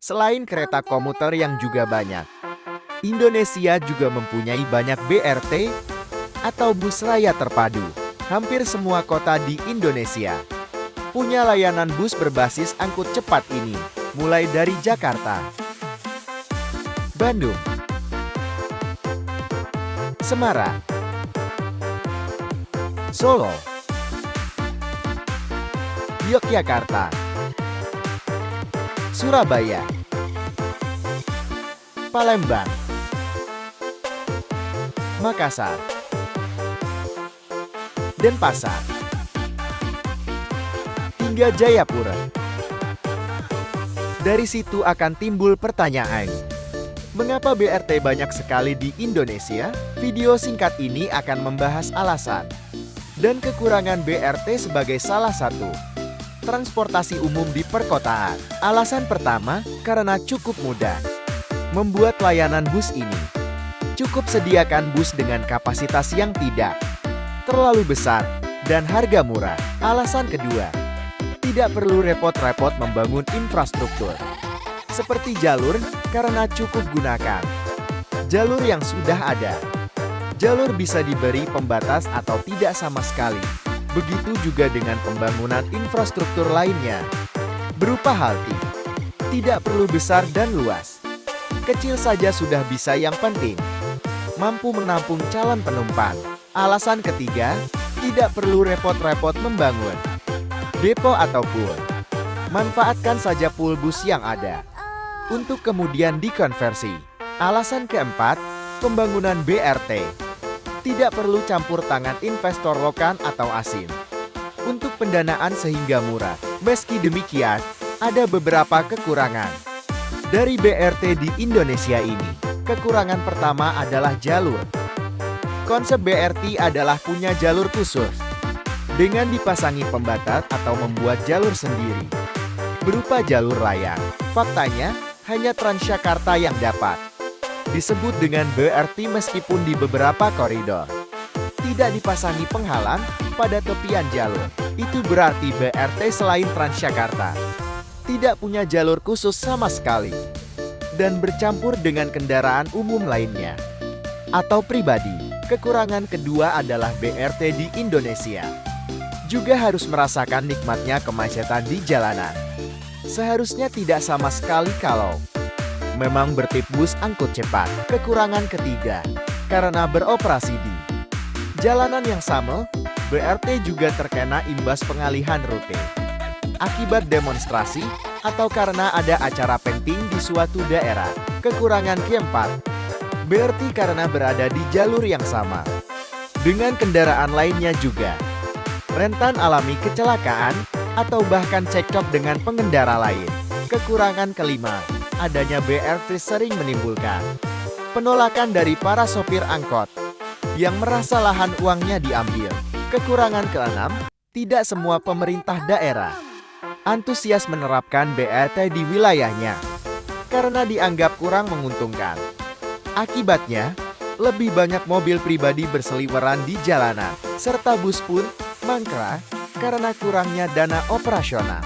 Selain kereta komuter yang juga banyak, Indonesia juga mempunyai banyak BRT atau bus raya terpadu. Hampir semua kota di Indonesia punya layanan bus berbasis angkut cepat ini, mulai dari Jakarta, Bandung, Semarang, Solo, Yogyakarta, Surabaya, Palembang, Makassar, Denpasar, hingga Jayapura. Dari situ akan timbul pertanyaan, mengapa BRT banyak sekali di Indonesia? Video singkat ini akan membahas alasan dan kekurangan BRT sebagai salah satu transportasi umum di perkotaan. Alasan pertama, karena cukup mudah membuat layanan bus ini. Cukup sediakan bus dengan kapasitas yang tidak terlalu besar dan harga murah. Alasan kedua, tidak perlu repot-repot membangun infrastruktur seperti jalur, karena cukup gunakan jalur yang sudah ada. Jalur bisa diberi pembatas atau tidak sama sekali. Begitu juga dengan pembangunan infrastruktur lainnya, berupa halte. Tidak perlu besar dan luas. Kecil saja sudah bisa, yang penting mampu menampung calon penumpang. Alasan ketiga, tidak perlu repot-repot membangun depo atau pool. Manfaatkan saja pool bus yang ada untuk kemudian dikonversi. Alasan keempat, pembangunan BRT. Tidak perlu campur tangan investor lokal atau asing untuk pendanaan sehingga murah. Meski demikian, ada beberapa kekurangan dari BRT di Indonesia ini. Kekurangan pertama adalah jalur. Konsep BRT adalah punya jalur khusus dengan dipasangi pembatas atau membuat jalur sendiri berupa jalur layang. Faktanya, hanya Transjakarta yang dapat disebut dengan BRT meskipun di beberapa koridor tidak dipasangi penghalang pada tepian jalur. Itu berarti BRT selain Transjakarta tidak punya jalur khusus sama sekali dan bercampur dengan kendaraan umum lainnya atau pribadi. Kekurangan kedua adalah BRT di Indonesia juga harus merasakan nikmatnya kemacetan di jalanan. Seharusnya tidak sama sekali kalau memang bertip bus angkut cepat. Kekurangan ketiga, karena beroperasi di jalanan yang sama, BRT juga terkena imbas pengalihan rute akibat demonstrasi atau karena ada acara penting di suatu daerah. Kekurangan keempat, BRT karena berada di jalur yang sama dengan kendaraan lainnya juga rentan alami kecelakaan atau bahkan cekcok dengan pengendara lain. Kekurangan kelima, adanya BRT sering menimbulkan penolakan dari para sopir angkot yang merasa lahan uangnya diambil. Kekurangan keenam, tidak semua pemerintah daerah antusias menerapkan BRT di wilayahnya karena dianggap kurang menguntungkan. Akibatnya, lebih banyak mobil pribadi berseliweran di jalanan, serta bus pun mangkrak karena kurangnya dana operasional.